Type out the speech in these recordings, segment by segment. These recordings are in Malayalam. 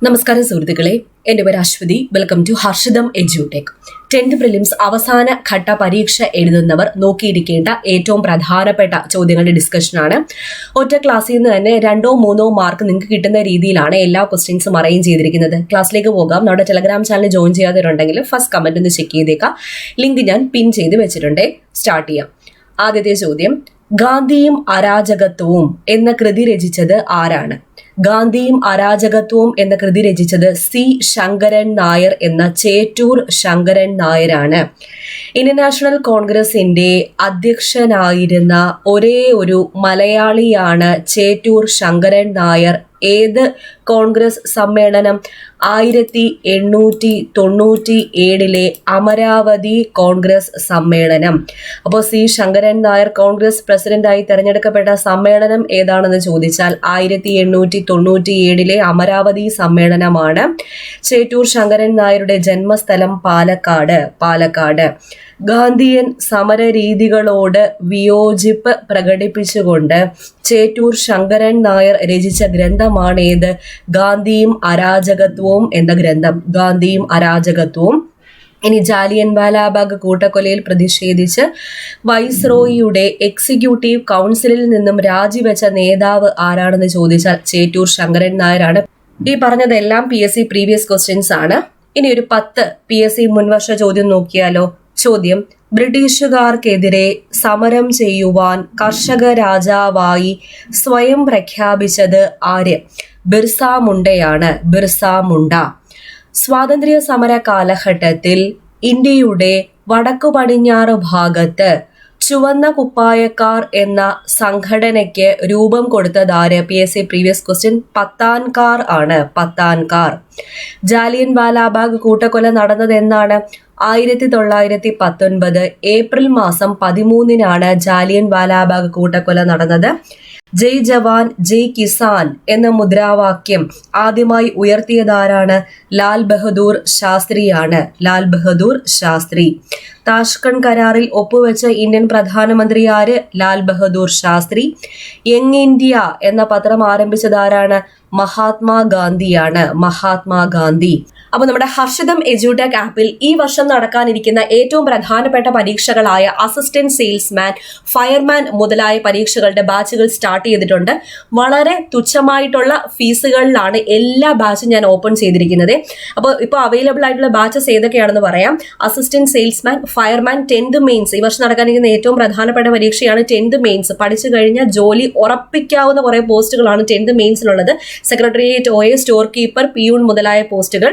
നമസ്കാരം സുഹൃത്തുക്കളെ, എൻ്റെ പേര് Aswathy. Welcome to Harshitham Edutech. 10th prelims അവസാന ഘട്ട പരീക്ഷ എഴുതുന്നവർ നോക്കിയിരിക്കേണ്ട ഏറ്റവും പ്രധാനപ്പെട്ട ചോദ്യങ്ങളുടെ ഡിസ്കഷനാണ്. ഒറ്റ ക്ലാസ്സിൽ നിന്ന് തന്നെ 2-3 മാർക്ക് നിങ്ങൾക്ക് കിട്ടുന്ന രീതിയിലാണ് എല്ലാ ക്വസ്റ്റ്യൻസും അറേഞ്ച് ചെയ്തിരിക്കുന്നത്. ക്ലാസ്സിലേക്ക് പോകാം. നമ്മുടെ ടെലഗ്രാം ചാനൽ ജോയിൻ ചെയ്യാത്തവരുണ്ടെങ്കിൽ ഫസ്റ്റ് കമന്റ് ഒന്ന് ചെക്ക് ചെയ്തേക്കാം. ലിങ്ക് ഞാൻ പിൻ ചെയ്ത് വെച്ചിട്ടുണ്ട്. സ്റ്റാർട്ട് ചെയ്യാം. ആദ്യത്തെ ചോദ്യം, ഗാന്ധിയും അരാജകത്വവും എന്ന കൃതി രചിച്ചത് ആരാണ്? ഗാന്ധിയും അരാജകത്വവും എന്ന കൃതി രചിച്ചത് സി ശങ്കരൻ നായർ എന്ന ചേറ്റൂർ ശങ്കരൻ നായരാണ്. ഇന്ത്യൻ നാഷണൽ കോൺഗ്രസിന്റെ അധ്യക്ഷനായിരുന്ന ഒരേ ഒരു മലയാളിയാണ് ചേറ്റൂർ ശങ്കരൻ നായർ. ഏത് കോൺഗ്രസ് സമ്മേളനം? 1897 അമരാവതി കോൺഗ്രസ് സമ്മേളനം. അപ്പോൾ സി ശങ്കരൻ നായർ കോൺഗ്രസ് പ്രസിഡന്റായി തെരഞ്ഞെടുക്കപ്പെട്ട സമ്മേളനം ഏതാണെന്ന് ചോദിച്ചാൽ 1897 അമരാവതി സമ്മേളനമാണ്. ചേറ്റൂർ ശങ്കരൻ നായരുടെ ജന്മസ്ഥലം പാലക്കാട്. ഗാന്ധിയൻ സമരരീതികളോട് വിയോജിപ്പ് പ്രകടിപ്പിച്ചുകൊണ്ട് ചേറ്റൂർ ശങ്കരൻ നായർ രചിച്ച ഗ്രന്ഥമാണേത്? ഗാന്ധിയും അരാജകത്വവും എന്ന ഗ്രന്ഥം. ഗാന്ധിയും അരാജകത്വവും. ഇനി ജാലിയൻ വാലാബാഗ് കൂട്ടക്കൊലയിൽ പ്രതിഷേധിച്ച് വൈസ്രോയിയുടെ എക്സിക്യൂട്ടീവ് കൗൺസിലിൽ നിന്നും രാജിവെച്ച നേതാവ് ആരാണെന്ന് ചോദിച്ചാൽ ചേറ്റൂർ ശങ്കരൻ നായരാണ്. ഈ പറഞ്ഞതെല്ലാം PSC പ്രീവിയസ് ക്വസ്റ്റ്യൻസ് ആണ്. ഇനി ഒരു 10 PSC മുൻവർഷ ചോദ്യം നോക്കിയാലോ. ചോദ്യം, ബ്രിട്ടീഷുകാർക്കെതിരെ സമരം ചെയ്യുവാൻ കർഷക രാജാവായി സ്വയം പ്രഖ്യാപിച്ചത് ആര്? ബിർസ മുണ്ടയാണ്. ബിർസ മുണ്ട. സ്വാതന്ത്ര്യ സമര കാലഘട്ടത്തിൽ ഇന്ത്യയുടെ വടക്കു പടിഞ്ഞാറ് ഭാഗത്ത് ചുവന്ന കുപ്പായക്കാർ എന്ന സംഘടനയ്ക്ക് രൂപം കൊടുത്തതാര്? PSC പ്രീവിയസ് ക്വസ്റ്റ്യൻ പത്താൻകാർ ആണ്. പത്താൻകാർ. ജാലിയൻ വാലാബാഗ് കൂട്ടക്കൊല നടന്നത് എന്നാണ്? 1919 ഏപ്രിൽ മാസം 13 ജാലിയൻ വാലാബാഗ് കൂട്ടക്കൊല നടന്നത്. ജയ് ജവാൻ ജയ് കിസാൻ എന്ന മുദ്രാവാക്യം ആദ്യമായി ഉയർത്തിയതാരാണ്? ലാൽ ബഹദൂർ ശാസ്ത്രിയാണ്. ലാൽ ബഹദൂർ ശാസ്ത്രി. താഷ്കണ്ട് കരാറിൽ ഒപ്പുവെച്ച ഇന്ത്യൻ പ്രധാനമന്ത്രി ആര്? ലാൽ ബഹദൂർ ശാസ്ത്രി. യങ് ഇന്ത്യ എന്ന പത്രം ആരംഭിച്ചതാരാണ്? മഹാത്മാഗാന്ധിയാണ്. മഹാത്മാഗാന്ധി. അപ്പോൾ നമ്മുടെ ഹർഷിതം എഡ്യൂടെക് ആപ്പിൽ ഈ വർഷം നടക്കാനിരിക്കുന്ന ഏറ്റവും പ്രധാനപ്പെട്ട പരീക്ഷകളായ അസിസ്റ്റന്റ് സെയിൽസ്മാൻ, ഫയർമാൻ മുതലായ പരീക്ഷകളുടെ ബാച്ചുകൾ സ്റ്റാർട്ട് ചെയ്തിട്ടുണ്ട്. വളരെ തുച്ഛമായിട്ടുള്ള ഫീസുകളിലാണ് എല്ലാ ബാച്ചും ഞാൻ ഓപ്പൺ ചെയ്തിരിക്കുന്നത്. അപ്പോൾ ഇപ്പോൾ അവൈലബിൾ ആയിട്ടുള്ള ബാച്ചസ് ഏതൊക്കെയാണെന്ന് പറയാം. Assistant salesman, fireman, 10th mains. ഈ വർഷം നടക്കാനിരിക്കുന്ന ഏറ്റവും പ്രധാനപ്പെട്ട പരീക്ഷയാണ് 10th മെയിൻസ്. പഠിച്ചു കഴിഞ്ഞാൽ ജോലി ഉറപ്പിക്കാവുന്ന കുറേ പോസ്റ്റുകളാണ് 10th മെയിൻസിലുള്ളത്. Secretariat OA, store keeper, peon മുതലായ പോസ്റ്റുകൾ.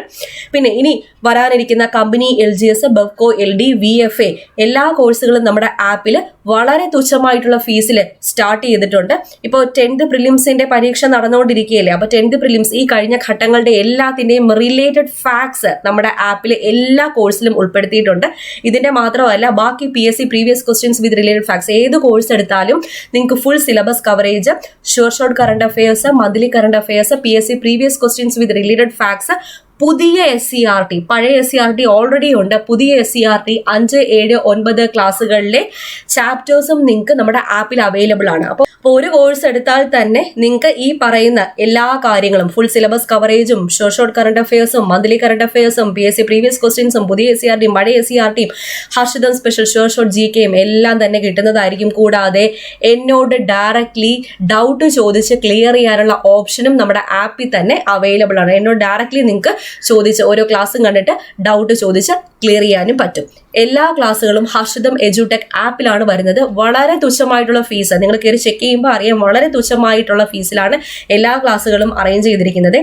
പിന്നെ ഇനി വരാനിരിക്കുന്ന company LGS, Bevco, LD, VFA എല്ലാ കോഴ്സുകളും നമ്മുടെ ആപ്പിൽ വളരെ തുച്ഛമായിട്ടുള്ള ഫീസിൽ സ്റ്റാർട്ട് ചെയ്തിട്ടുണ്ട്. ഇപ്പോൾ 10th പ്രിലിംസിന്റെ പരീക്ഷ നടന്നുകൊണ്ടിരിക്കുകയല്ലേ. അപ്പോൾ 10th പ്രിലിംസ് ഈ കഴിഞ്ഞ ഘട്ടങ്ങളുടെ എല്ലാത്തിന്റെയും റിലേറ്റഡ് ഫാക്ട്സ് നമ്മുടെ ആപ്പിൽ എല്ലാ കോഴ്സിലും ഉൾപ്പെടുത്തിയിട്ടുണ്ട്. ഇതിന്റെ മാത്രമല്ല, ബാക്കി PSC previous questions with related facts ഏത് കോഴ്സ് എടുത്താലും നിങ്ങൾക്ക് full syllabus coverage, short current affairs, monthly current affairs, PSC previous questions with related facts, പുതിയ SCRT, പഴയ SCRT ഓൾറെഡി ഉണ്ട്. പുതിയ SCRT 5, 7, 9 ക്ലാസ്സുകളിലെ ചാപ്റ്റേഴ്സും നിങ്ങൾക്ക് നമ്മുടെ ആപ്പിൽ അവൈലബിൾ ആണ്. അപ്പോൾ ഒരു കോഴ്സ് എടുത്താൽ തന്നെ നിങ്ങൾക്ക് ഈ പറയുന്ന എല്ലാ കാര്യങ്ങളും, ഫുൾ സിലബസ് കവറേജും, ഷോർട്ട് കറണ്ട് അഫയേഴ്സും, മന്ത്ലി കറണ്ട് അഫയേഴ്സും, PSC പ്രീവിയസ് ക്വസ്റ്റ്യൻസും, പുതിയ SCRTയും പഴയ SCRTയും, ഹർഷിതം സ്പെഷ്യൽ ഷോർട്ട് GKയും എല്ലാം തന്നെ കിട്ടുന്നതായിരിക്കും. കൂടാതെ എന്നോട് ഡയറക്ട്ലി ഡൗട്ട് ചോദിച്ച് ക്ലിയർ ചെയ്യാനുള്ള ഓപ്ഷനും നമ്മുടെ ആപ്പിൽ തന്നെ അവൈലബിൾ ആണ്. എന്നോട് ഡയറക്ട്ലി നിങ്ങൾക്ക് ചോദിച്ച് ഓരോ ക്ലാസ്സും കണ്ടിട്ട് ഡൗട്ട് ചോദിച്ച് ക്ലിയർ ചെയ്യാനും പറ്റും. എല്ലാ ക്ലാസ്സുകളും ഹർഷിതം എഡ്യൂടെക് ആപ്പിലാണ് വരുന്നത്. വളരെ തുച്ഛമായിട്ടുള്ള ഫീസ്, നിങ്ങൾ കയറി ചെക്ക് ചെയ്യുമ്പോൾ അറിയാം, വളരെ തുച്ഛമായിട്ടുള്ള ഫീസിലാണ് എല്ലാ ക്ലാസ്സുകളും അറേഞ്ച് ചെയ്തിരിക്കുന്നത്.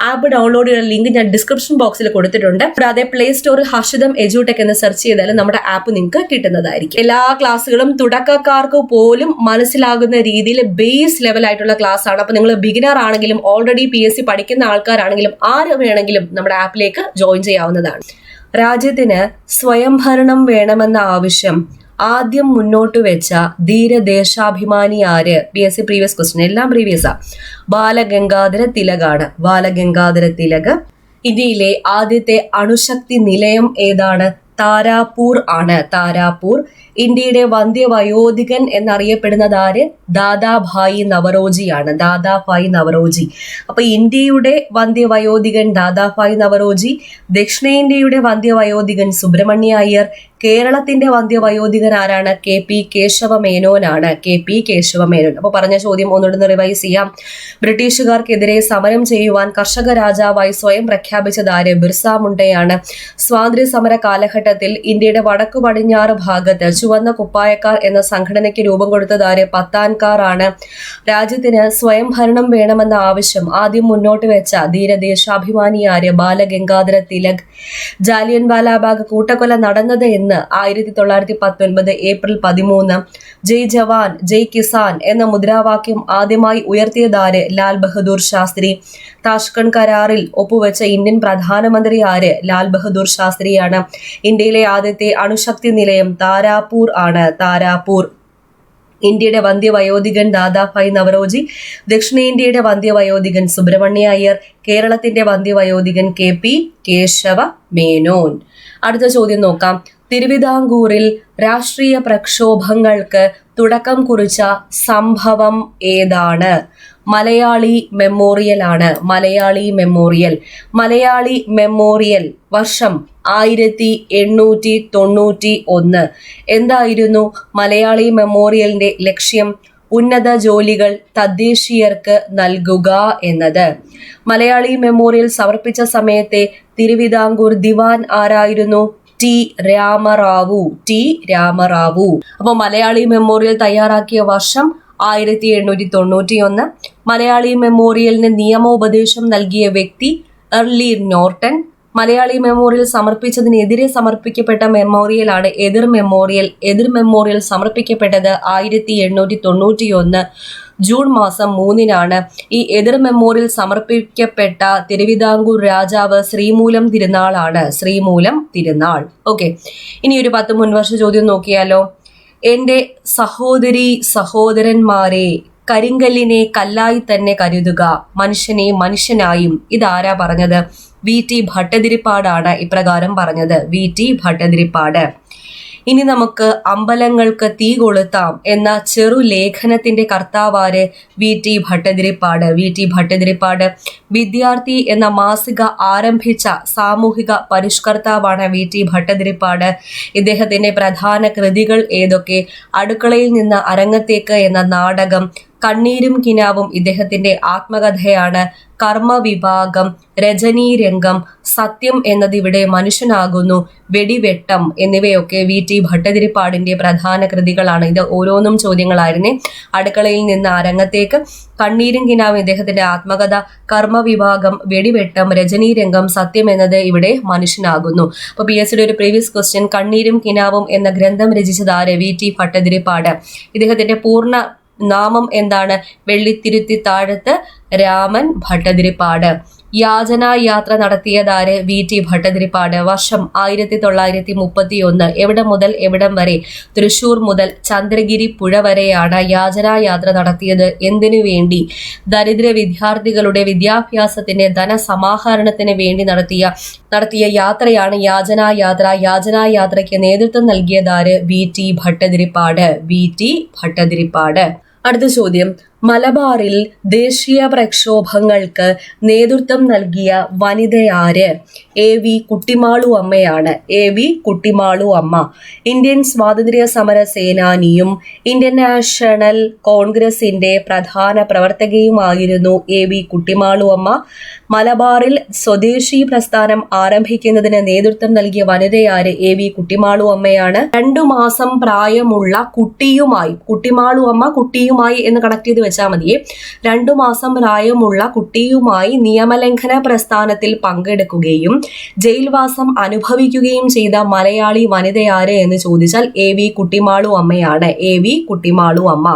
ആപ്പ് ഡൗൺലോഡ് ചെയ്യുന്ന ലിങ്ക് ഞാൻ ഡിസ്ക്രിപ്ഷൻ ബോക്സിൽ കൊടുത്തിട്ടുണ്ട്. കൂടാതെ പ്ലേ സ്റ്റോറിൽ ഹർഷിതം എഡ്യൂടെക് എന്ന് സെർച്ച് ചെയ്താൽ നമ്മുടെ ആപ്പ് നിങ്ങൾക്ക് കിട്ടുന്നതായിരിക്കും. എല്ലാ ക്ലാസ്സുകളും തുടക്കക്കാർക്ക് പോലും മനസ്സിലാകുന്ന രീതിയിൽ ബേസ് ലെവൽ ആയിട്ടുള്ള ക്ലാസ് ആണ്. അപ്പോൾ നിങ്ങൾ ബിഗിനർ ആണെങ്കിലും ഓൾറെഡി PSC പഠിക്കുന്ന ആൾക്കാരാണെങ്കിലും ആര് വേണമെങ്കിലും നമ്മുടെ ആപ്പിലേക്ക് ജോയിൻ ചെയ്യാവുന്നതാണ്. രാജ്യത്തിന് സ്വയംഭരണം വേണമെന്ന ആവശ്യം ആദ്യം മുന്നോട്ട് വെച്ച ധീരദേശാഭിമാനി ആര്? PSC പ്രീവിയസ് ക്വസ്റ്റ്യൻ എല്ലാം പ്രീവിയസാ. ബാലഗംഗാധര തിലകാണ്. ബാലഗംഗാധര തിലക്. ഇന്ത്യയിലെ ആദ്യത്തെ അണുശക്തി നിലയം ഏതാണ്? താരാപൂർ ആണ്. താരാപൂർ. ഇന്ത്യയുടെ വന്ധ്യവയോധികൻ എന്നറിയപ്പെടുന്നത് ആര്? ദാദാഭായി നവറോജിയാണ്. ദാദാഭായി നവറോജി. അപ്പൊ ഇന്ത്യയുടെ വന്ധ്യവയോധികൻ ദാദാഭായി നവറോജി, ദക്ഷിണേന്ത്യയുടെ വന്ധ്യവയോധികൻ സുബ്രഹ്മണ്യ അയ്യർ, കേരളത്തിന്റെ വന്ധ്യവയോധികൻ ആരാണ്? KP കേശവമേനോനാണ്. KP കേശവമേനോൻ. അപ്പൊ പറഞ്ഞ ചോദ്യം ഒന്നുകൂടെ റിവൈസ് ചെയ്യാം. ബ്രിട്ടീഷുകാർക്കെതിരെ സമരം ചെയ്യുവാൻ കർഷക രാജാവായി സ്വയം പ്രഖ്യാപിച്ചത് ആര്? ബിർസ മുണ്ടയാണ്. സ്വാതന്ത്ര്യ സമര കാലഘട്ടത്തിൽ ഇന്ത്യയുടെ വടക്കു പടിഞ്ഞാറ് ഭാഗത്ത് ചുവന്ന കുപ്പായക്കാർ എന്ന സംഘടനയ്ക്ക് രൂപം കൊടുത്തത് ആര്? പത്താൻകാർ ആണ്. രാജ്യത്തിന് സ്വയം ഭരണം വേണമെന്ന ആവശ്യം ആദ്യം മുന്നോട്ട് വെച്ച ധീരദേശാഭിമാനി ആര്? ബാലഗംഗാധര തിലക്. ജാലിയൻ വാലാബാഗ് കൂട്ടക്കൊല നടന്നത് എന്ന് 1919 ഏപ്രിൽ 13. ജയ് ജവാൻ ജയ് കിസാൻ എന്ന മുദ്രാവാക്യം ആദ്യമായി ഉയർത്തിയതാര്? ലാൽ ബഹദൂർ ശാസ്ത്രി. താഷ്കൺ കരാറിൽ ഒപ്പുവെച്ച ഇന്ത്യൻ പ്രധാനമന്ത്രി ആര്? ലാൽ ബഹദൂർ ശാസ്ത്രിയാണ്. ഇന്ത്യയിലെ ആദ്യത്തെ അണുശക്തി നിലയം താരാപൂർ ആണ്. താരാപൂർ. ഇന്ത്യയുടെ വന്ധ്യവയോധികൻ ദാദാഭായി നവറോജി, ദക്ഷിണേന്ത്യയുടെ വന്ധ്യവയോധികൻ സുബ്രഹ്മണ്യ അയ്യർ, കേരളത്തിന്റെ വന്ധ്യവയോധികൻ KP കേശവ മേനോൻ. അടുത്ത ചോദ്യം നോക്കാം. തിരുവിതാംകൂറിൽ രാഷ്ട്രീയ പ്രക്ഷോഭങ്ങൾക്ക് തുടക്കം കുറിച്ച സംഭവം ഏതാണ്? മലയാളി മെമ്മോറിയൽ ആണ്. മലയാളി മെമ്മോറിയൽ. മലയാളി മെമ്മോറിയൽ വർഷം 1891. എന്തായിരുന്നു മലയാളി മെമ്മോറിയലിന്റെ ലക്ഷ്യം? ഉന്നത ജോലികൾ തദ്ദേശീയർക്ക് നൽകുക എന്നത്. മലയാളി മെമ്മോറിയൽ സമർപ്പിച്ച സമയത്തെ തിരുവിതാംകൂർ ദിവാൻ ആരായിരുന്നു? T. രാമറാവു. T. രാമറാവു. അപ്പൊ മലയാളി മെമ്മോറിയൽ തയ്യാറാക്കിയ വർഷം 1891. മലയാളി മെമ്മോറിയലിന് നിയമോപദേശം നൽകിയ വ്യക്തി എർലി നോർട്ടൺ. മലയാളി മെമ്മോറിയൽ സമർപ്പിച്ചതിനെതിരെ സമർപ്പിക്കപ്പെട്ട മെമ്മോറിയലാണ് എതിർ മെമ്മോറിയൽ. എതിർ മെമ്മോറിയൽ സമർപ്പിക്കപ്പെട്ടത് 1891 ജൂൺ മാസം 3-നാണ്. ഈ എതിർ മെമ്മോറിയൽ സമർപ്പിക്കപ്പെട്ട തിരുവിതാംകൂർ രാജാവ് ശ്രീമൂലം തിരുനാളാണ്. ശ്രീമൂലം തിരുനാൾ. ഓക്കെ, ഇനി ഒരു 10 മുൻവർഷ ചോദ്യം നോക്കിയാലോ. എന്റെ സഹോദരി സഹോദരന്മാരെ, കരിങ്കല്ലിനെ കല്ലായി തന്നെ കരുതുക, മനുഷ്യനെ മനുഷ്യനായും. ഇതാരാ പറഞ്ഞത്? VT ഭട്ടതിരിപ്പാടാണ് ഇപ്രകാരം പറഞ്ഞത്. VT ഭട്ടതിരിപ്പാട്. ഇനി നമുക്ക് അമ്പലങ്ങൾക്ക് തീ കൊളുത്താം എന്ന ചെറു ലേഖനത്തിന്റെ കർത്താവാര്? VT ഭട്ടതിരിപ്പാട്. VT ഭട്ടതിരിപ്പാട്. വിദ്യാർത്ഥി എന്ന മാസിക ആരംഭിച്ച സാമൂഹിക പരിഷ്കർത്താവാണ് VT ഭട്ടതിരിപ്പാട്. ഇദ്ദേഹത്തിന്റെ പ്രധാന കൃതികൾ ഏതൊക്കെ? അടുക്കളയിൽ നിന്ന് അരങ്ങത്തേക്ക് എന്ന നാടകം, കണ്ണീരും കിനാവും ഇദ്ദേഹത്തിന്റെ ആത്മകഥയാണ്, കർമ്മവിഭാഗം, രജനീരംഗം, സത്യം എന്നതിവിടെ മനുഷ്യനാകുന്നു, വെടിവെട്ടം എന്നിവയൊക്കെ VT ഭട്ടതിരിപ്പാടിന്റെ പ്രധാന കൃതികളാണ്. ഇത് ഓരോന്നും ചോദ്യങ്ങളായിരുന്നേ. അടുക്കളയിൽ നിന്ന് അരങ്ങത്തേക്ക്, കണ്ണീരും കിനാവും ഇദ്ദേഹത്തിന്റെ ആത്മകഥ, കർമ്മവിഭാഗം, വെടിവെട്ടം, രജനീരംഗം, സത്യം എന്നത് ഇവിടെ മനുഷ്യനാകുന്നു. അപ്പൊ PSCയുടെ ഒരു പ്രീവിയസ് ക്വസ്റ്റ്യൻ, കണ്ണീരും കിനാവും എന്ന ഗ്രന്ഥം രചിച്ചത് ആര്? VT ഭട്ടതിരിപ്പാട്. ഇദ്ദേഹത്തിന്റെ പൂർണ്ണ നാമം എന്താണ്? വെള്ളിത്തിരുത്തി താഴത്ത് രാമൻ ഭട്ടതിരിപ്പാട്. യാചനായാത്ര നടത്തിയതാര്? VT ഭട്ടതിരിപ്പാട്. വർഷം 1931. എവിടെ മുതൽ എവിടം വരെ? തൃശൂർ മുതൽ ചന്ദ്രഗിരി പുഴ വരെയാണ് യാചനായാത്ര നടത്തിയത്. എന്തിനു വേണ്ടി? ദരിദ്ര വിദ്യാർത്ഥികളുടെ വിദ്യാഭ്യാസത്തിന്റെ ധനസമാഹരണത്തിന് വേണ്ടി നടത്തിയ യാത്രയാണ് യാചനായാത്ര. യാചനായാത്രയ്ക്ക് നേതൃത്വം നൽകിയതാര്? VT ഭട്ടതിരിപ്പാട്. VT ഭട്ടതിരിപ്പാട്. അടുത്ത ചോദ്യം. മലബാറിൽ ദേശീയ പ്രക്ഷോഭങ്ങൾക്ക് നേതൃത്വം നൽകിയ വനിതയാര്? AV കുട്ടിമാളു അമ്മയാണ്. AV കുട്ടിമാളു അമ്മ. ഇന്ത്യൻ സ്വാതന്ത്ര്യ സമര സേനാനിയും ഇന്ത്യൻ നാഷണൽ കോൺഗ്രസിന്റെ പ്രധാന പ്രവർത്തകയുമായിരുന്നു AV കുട്ടിമാളു അമ്മ. മലബാറിൽ സ്വദേശി പ്രസ്ഥാനം ആരംഭിക്കുന്നതിന് നേതൃത്വം നൽകിയ വനിതയാര്? AV കുട്ടിമാളു അമ്മയാണ്. 2 മാസം പ്രായമുള്ള കുട്ടിയുമായി, കുട്ടിമാളു അമ്മ കുട്ടിയുമായി എന്ന് കണക്ട് ചെയ്ത് വെച്ചാൽ മതിയെ. 2 മാസം പ്രായമുള്ള കുട്ടിയുമായി നിയമലംഘന പ്രസ്ഥാനത്തിൽ പങ്കെടുക്കുകയും ജയിൽവാസം അനുഭവിക്കുകയും ചെയ്ത മലയാളി വനിതയാര് എന്ന് ചോദിച്ചാൽ AV കുട്ടിമാളു അമ്മയാണ്. AV കുട്ടിമാളു അമ്മ.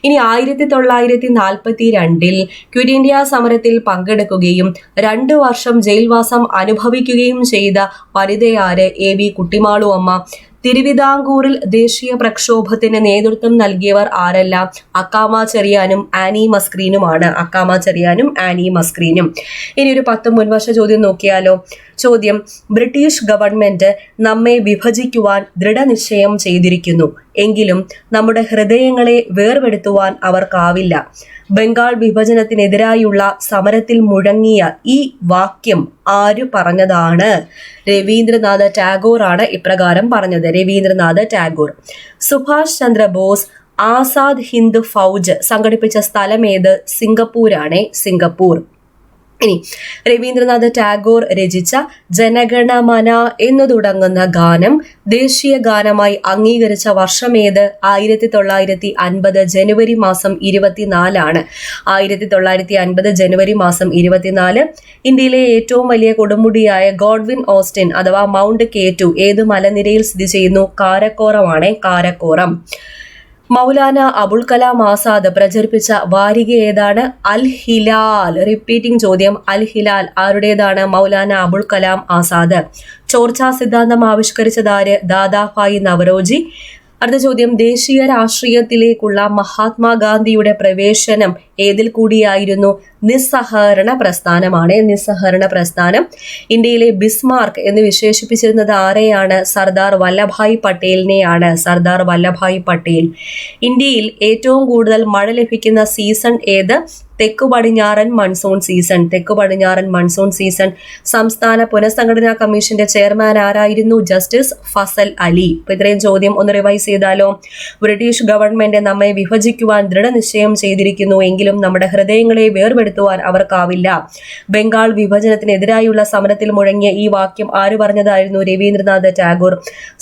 ഇനി 1942 ക്വിറ്റ് ഇന്ത്യ സമരത്തിൽ പങ്കെടുക്കുകയും 2 വർഷം ജയിൽവാസം അനുഭവിക്കുകയും ചെയ്ത വനിതയാര്? AV കുട്ടിമാളു അമ്മ. തിരുവിതാംകൂറിൽ ദേശീയ പ്രക്ഷോഭത്തിന് നേതൃത്വം നൽകിയവർ ആരെല്ലാം? അക്കാമ ചെറിയാനും ആനി മസ്ക്രീനുമാണ്. അക്കാമ ചെറിയാനും ആനി മസ്ക്രീനും. ഇനി ഒരു 10 മുൻവർഷ ചോദ്യം നോക്കിയാലോ. ചോദ്യം: ബ്രിട്ടീഷ് ഗവൺമെന്റ് നമ്മെ വിഭജിക്കുവാൻ ദൃഢനിശ്ചയം ചെയ്തിരിക്കുന്നു, എങ്കിലും നമ്മുടെ ഹൃദയങ്ങളെ വേർപെടുത്തുവാൻ അവർക്കാവില്ല. ബംഗാൾ വിഭജനത്തിനെതിരായുള്ള സമരത്തിൽ മുഴങ്ങിയ ഈ വാക്യം ആര് പറഞ്ഞതാണ്? രവീന്ദ്രനാഥ ടാഗോർ ആണ് ഇപ്രകാരം പറഞ്ഞത്. രവീന്ദ്രനാഥ ടാഗോർ. സുഭാഷ് ചന്ദ്ര ബോസ് ആസാദ് ഹിന്ദ് ഫൗജ് സംഘടിപ്പിച്ച സ്ഥലം ഏത്? സിംഗപ്പൂരാണ്. സിംഗപ്പൂർ. ഇനി രവീന്ദ്രനാഥ ടാഗോർ രചിച്ച ജനഗണമന എന്നു തുടങ്ങുന്ന ഗാനം ദേശീയ ഗാനമായി അംഗീകരിച്ച വർഷമേത്? 1950 ജനുവരി മാസം 24 1950 ജനുവരി മാസം 24. ഇന്ത്യയിലെ ഏറ്റവും വലിയ കൊടുമുടിയായ ഗോഡ്വിൻ ഓസ്റ്റിൻ അഥവാ മൗണ്ട് K2 ഏത് മലനിരയിൽ സ്ഥിതി ചെയ്യുന്നു? കാരക്കോറമാണ്. കാരക്കോറം. മൗലാന അബുൽ കലാം ആസാദ് പ്രചരിപ്പിച്ച വാരിക ഏതാണ്? അൽ ഹിലാൽ. റിപ്പീറ്റിംഗ് ചോദ്യം. അൽ ഹിലാൽ ആരുടേതാണ്? മൗലാന അബുൽ കലാം ആസാദ്. ചോർച്ചാ സിദ്ധാന്തം ആവിഷ്കരിച്ചതാര്? ദാദാഭായി നവറോജി. അടുത്ത ചോദ്യം: ദേശീയ രാഷ്ട്രീയത്തിലേക്കുള്ള മഹാത്മാഗാന്ധിയുടെ പ്രവേശനം ഏതിൽ കൂടിയായിരുന്നു? നിസ്സഹകരണ പ്രസ്ഥാനമാണ്. നിസ്സഹകരണ പ്രസ്ഥാനം. ഇന്ത്യയിലെ ബിസ്മാർക്ക് എന്ന് വിശേഷിപ്പിച്ചിരുന്നത് ആരെയാണ്? സർദാർ വല്ലഭായ് പട്ടേലിനെയാണ്. സർദാർ വല്ലഭായ് പട്ടേൽ. ഇന്ത്യയിൽ ഏറ്റവും കൂടുതൽ മഴ ലഭിക്കുന്ന സീസൺ ഏത്? തെക്കു പടിഞ്ഞാറൻ മൺസൂൺ സീസൺ. തെക്കു പടിഞ്ഞാറൻ മൺസൂൺ സീസൺ. സംസ്ഥാന പുനഃസംഘടനാ കമ്മീഷന്റെ ചെയർമാൻ ആരായിരുന്നു? ജസ്റ്റിസ് ഫസൽ അലി. ഇപ്പൊ ഇത്രയും ചോദ്യം ഒന്ന് റിവൈസ് ചെയ്താലോ. ബ്രിട്ടീഷ് ഗവൺമെന്റ് നമ്മെ വിഭജിക്കുവാൻ ദൃഢനിശ്ചയം ചെയ്തിരിക്കുന്നു, എങ്കിലും നമ്മുടെ ഹൃദയങ്ങളെ വേർപെടുത്തുവാൻ അവർക്കാവില്ല. ബംഗാൾ വിഭജനത്തിനെതിരായുള്ള സമരത്തിൽ മുഴങ്ങിയ ഈ വാക്യം ആര് പറഞ്ഞതായിരുന്നു? രവീന്ദ്രനാഥ ടാഗോർ.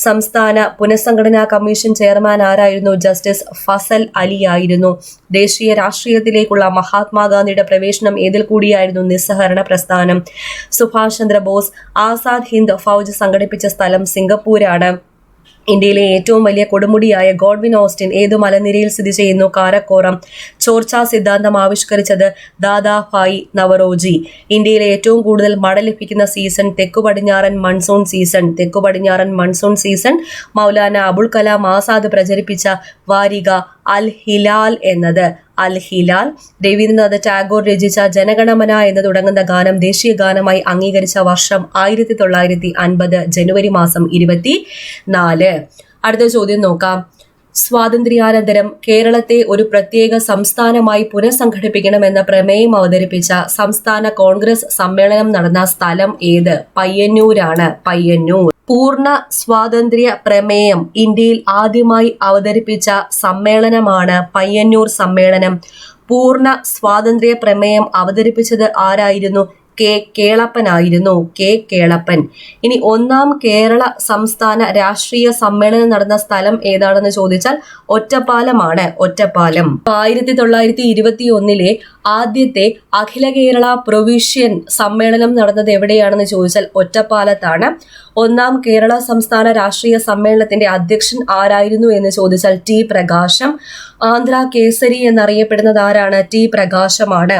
സംസ്ഥാന പുനഃസംഘടനാ കമ്മീഷൻ ചെയർമാൻ ആരായിരുന്നു? ജസ്റ്റിസ് ഫസൽ അലി ആയിരുന്നു. ദേശീയ രാഷ്ട്രീയത്തിലേക്കുള്ള മഹാത്മാഗാന്ധിയുടെ പ്രവേശനം ഏതിൽ കൂടിയായിരുന്നു? നിസ്സഹകരണ പ്രസ്ഥാനം. സുഭാഷ് ചന്ദ്രബോസ് ആസാദ് ഹിന്ദ് ഫൗജ് സംഘടിപ്പിച്ച സ്ഥലം സിംഗപ്പൂരാണ്. ഇന്ത്യയിലെ ഏറ്റവും വലിയ കൊടുമുടിയായ ഗോഡ്വിൻ ഓസ്റ്റിൻ ഏത് മലനിരയിൽ സ്ഥിതി ചെയ്യുന്നു? കാരക്കോറം. ചോർച്ചാ സിദ്ധാന്തം ആവിഷ്കരിച്ചത് ദാദാഭായി നവറോജി. ഇന്ത്യയിലെ ഏറ്റവും കൂടുതൽ മഴ ലഭിക്കുന്ന സീസൺ തെക്കു പടിഞ്ഞാറൻ മൺസൂൺ സീസൺ. തെക്കു പടിഞ്ഞാറൻ മൺസൂൺ സീസൺ. മൗലാന അബുൽ കലാം ആസാദ് പ്രചരിപ്പിച്ച വാരിക അൽ ഹിലാൽ എന്നത്. അൽ ഹിലാൽ. രവീന്ദ്രനാഥ ടാഗോർ രചിച്ച ജനഗണമന എന്ന് തുടങ്ങുന്ന ഗാനം ദേശീയ ഗാനമായി അംഗീകരിച്ച വർഷം 1950 ജനുവരി മാസം 24. അടുത്ത ചോദ്യം നോക്കാം. സ്വാതന്ത്ര്യാനന്തരം കേരളത്തെ ഒരു പ്രത്യേക സംസ്ഥാനമായി പുനഃസംഘടിപ്പിക്കണമെന്ന പ്രമേയം അവതരിപ്പിച്ച സംസ്ഥാന കോൺഗ്രസ് സമ്മേളനം നടന്ന സ്ഥലം ഏത്? പയ്യന്നൂരാണ്. പയ്യന്നൂർ. പൂർണ്ണ സ്വാതന്ത്ര്യ പ്രമേയം ഇന്ത്യയിൽ ആദ്യമായി അവതരിപ്പിച്ച സമ്മേളനമാണ് പയ്യന്നൂർ സമ്മേളനം. പൂർണ്ണ സ്വാതന്ത്ര്യ പ്രമേയം അവതരിപ്പിച്ചത് ആരായിരുന്നു? കെ കേളപ്പനായിരുന്നു. കെ കേളപ്പൻ. ഇനി ഒന്നാം കേരള സംസ്ഥാന രാഷ്ട്രീയ സമ്മേളനം നടന്ന സ്ഥലം ഏതാണെന്ന് ചോദിച്ചാൽ ഒറ്റപ്പാലമാണ്. ഒറ്റപ്പാലം. 1921 ആദ്യത്തെ അഖില കേരള പ്രൊവിഷ്യൻ സമ്മേളനം നടന്നത് എവിടെയാണെന്ന് ചോദിച്ചാൽ ഒറ്റപ്പാലത്താണ്. ഒന്നാം കേരള സംസ്ഥാന രാഷ്ട്രീയ സമ്മേളനത്തിന്റെ അധ്യക്ഷൻ ആരായിരുന്നു എന്ന് ചോദിച്ചാൽ ടി പ്രകാശം. ആന്ധ്ര കേസരി എന്നറിയപ്പെടുന്നത് ആരാണ്? ടി പ്രകാശമാണ്.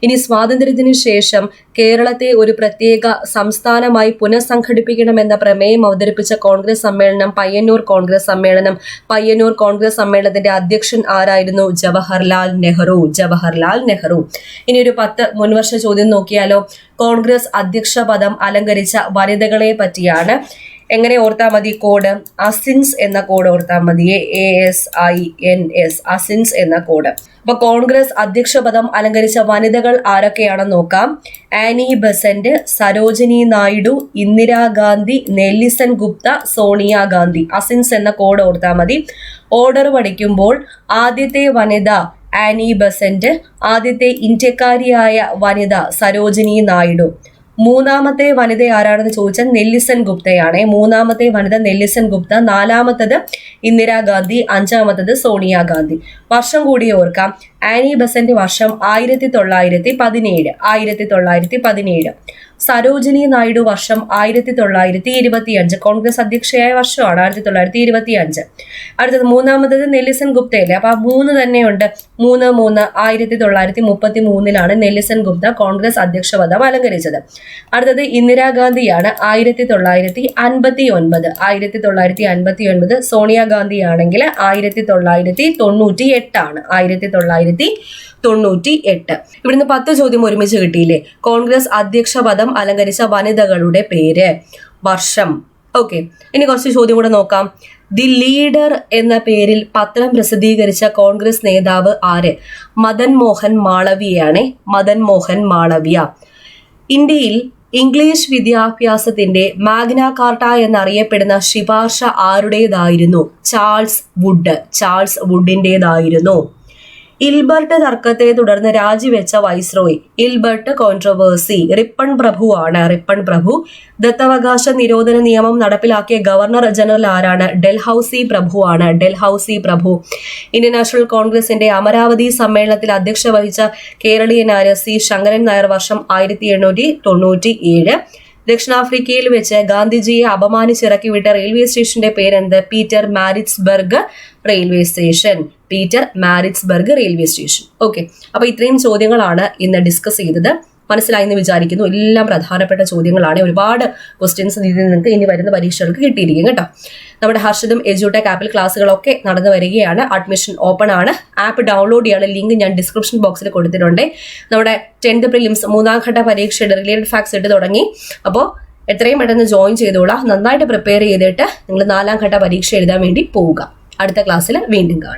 ഇനി സ്വാതന്ത്ര്യത്തിനു ശേഷം കേരളത്തെ ഒരു പ്രത്യേക സംസ്ഥാനമായി പുനഃസംഘടിപ്പിക്കണമെന്ന പ്രമേയം അവതരിപ്പിച്ച കോൺഗ്രസ് സമ്മേളനം പയ്യന്നൂർ കോൺഗ്രസ് സമ്മേളനം. പയ്യന്നൂർ കോൺഗ്രസ് സമ്മേളനത്തിന്റെ അധ്യക്ഷൻ ആരായിരുന്നു? ജവഹർലാൽ നെഹ്റു. ജവഹർലാൽ നെഹ്റു. ഇനി ഒരു 10 മുൻവർഷ ചോദ്യം നോക്കിയാലോ. കോൺഗ്രസ് അധ്യക്ഷ പദം അലങ്കരിച്ച വനിതകളെ പറ്റിയാണ്. എങ്ങനെ ഓർത്താൽ മതി? കോഡ് അസിൻസ് എന്ന കോഡ് ഓർത്താൽ മതി. ASINS അസിൻസ് എന്ന കോഡ്. അപ്പൊ കോൺഗ്രസ് അധ്യക്ഷ പദം അലങ്കരിച്ച വനിതകൾ ആരൊക്കെയാണെന്ന് നോക്കാം. Annie Besant, Sarojini Naidu, Indira Gandhi, Nellie Sen Gupta, Sonia Gandhi. അസിൻസ് എന്ന കോഡ് ഓർത്താൽ മതി. ഓർഡർ പഠിക്കുമ്പോൾ ആദ്യത്തെ വനിത ആനി ബസന്റ്, ആദ്യത്തെ ഇന്ത്യക്കാരിയായ വനിത സരോജിനി നായിഡു, മൂന്നാമത്തെ വനിത ആരാണെന്ന് ചോദിച്ചാൽ നെല്ലിസൺ ഗുപ്തയാണ്. മൂന്നാമത്തെ വനിത നെല്ലിസൺ ഗുപ്ത, നാലാമത്തത് ഇന്ദിരാഗാന്ധി, അഞ്ചാമത്തത് സോണിയാഗാന്ധി. വർഷം കൂടി ഓർക്കാം. ആനി ബസന്റ് വർഷം 1917. സരോജിനി നായിഡു വർഷം 1925. കോൺഗ്രസ് അധ്യക്ഷയായ വർഷമാണ് 1925. അടുത്തത് മൂന്നാമത്തത് നെൽസൺ ഗുപ്തയല്ലേ, അപ്പൊ ആ 3 തന്നെയുണ്ട്. 1933 നെൽസൺ ഗുപ്ത കോൺഗ്രസ് അധ്യക്ഷ പദം അലങ്കരിച്ചത്. അടുത്തത് ഇന്ദിരാഗാന്ധിയാണ് 1959. 1959. സോണിയാഗാന്ധി ആണെങ്കിൽ 1998. 1998. ഇവിടുന്ന് 10 ചോദ്യം ഒരുമിച്ച് കിട്ടിയില്ലേ. കോൺഗ്രസ് അധ്യക്ഷ പദം അലങ്കരിച്ച വനിതകളുടെ പേര്, വർഷം. ഓക്കെ, ഇനി കുറച്ച് ചോദ്യം കൂടെ നോക്കാം. ദി ലീഡർ എന്ന പേരിൽ പത്രം പ്രസിദ്ധീകരിച്ച കോൺഗ്രസ് നേതാവ് ആര്? മദൻ മോഹൻ മാളവ്യയാണ്. മദൻ മോഹൻ മാളവ്യ. ഇന്ത്യയിൽ ഇംഗ്ലീഷ് വിദ്യാഭ്യാസത്തിന്റെ മാഗ്ന കാർട്ട എന്നറിയപ്പെടുന്ന ശുപാർശ ആരുടേതായിരുന്നു? Charles Wood. ചാൾസ് വുഡിൻ്റെതായിരുന്നു. ഇൽബർട്ട് തർക്കത്തെ തുടർന്ന് രാജിവെച്ച വൈസ്രോയ്. Ilbert controversy. റിപ്പൺ പ്രഭു ആണ്. റിപ്പൺ പ്രഭു. ദത്തവകാശ നിരോധന നിയമം നടപ്പിലാക്കിയ ഗവർണർ ജനറൽ ആരാണ്? ഡൽഹൌസി പ്രഭു ആണ്. ഡൽഹൌസി പ്രഭു. ഇന്ത്യൻ നാഷണൽ കോൺഗ്രസിന്റെ അമരാവതി സമ്മേളനത്തിൽ അധ്യക്ഷത വഹിച്ച കേരളീയനായ സി ശങ്കരൻ നായർ. വർഷം 1897. ദക്ഷിണാഫ്രിക്കയിൽ വെച്ച് ഗാന്ധിജിയെ അപമാനിച്ചിറക്കി വിട്ട റെയിൽവേ സ്റ്റേഷന്റെ പേരെന്ത്? Peter Maritzburg railway station. Peter Maritzburg railway station. Okay, അപ്പൊ ഇത്രയും ചോദ്യങ്ങളാണ് ഇന്ന് ഡിസ്കസ് ചെയ്തത്. മനസ്സിലായി എന്ന് വിചാരിക്കുന്നു. എല്ലാം പ്രധാനപ്പെട്ട ചോദ്യങ്ങളാണ്. ഒരുപാട് ക്വസ്റ്റ്യൻസ് ഇതിൽ നിങ്ങൾക്ക് ഇനി വരുന്ന പരീക്ഷകൾക്ക് കിട്ടിയിരിക്കും കേട്ടോ. നമ്മുടെ ഹർഷിതും എജ്യൂടെക് ആപ്പിൽ ക്ലാസ്സുകളൊക്കെ നടന്നു വരികയാണ്. അഡ്മിഷൻ ഓപ്പൺ ആണ്. ആപ്പ് ഡൗൺലോഡ് ചെയ്യാനുള്ള ലിങ്ക് ഞാൻ ഡിസ്ക്രിപ്ഷൻ ബോക്സിൽ കൊടുത്തിട്ടുണ്ട്. നമ്മുടെ 10th പ്രിലിംസ് 3ാം ഘട്ട പരീക്ഷയുടെ റിലേറ്റഡ് ഫാക്ട്സ് ഇട്ട് തുടങ്ങി. അപ്പോൾ എത്രയും പെട്ടെന്ന് ജോയിൻ ചെയ്തോളാം. നന്നായിട്ട് പ്രിപ്പയർ ചെയ്തിട്ട് നിങ്ങൾ 4ാം ഘട്ട പരീക്ഷ എഴുതാൻ വേണ്ടി പോവുക. അടുത്ത ക്ലാസ്സിൽ വീണ്ടും കാണാം.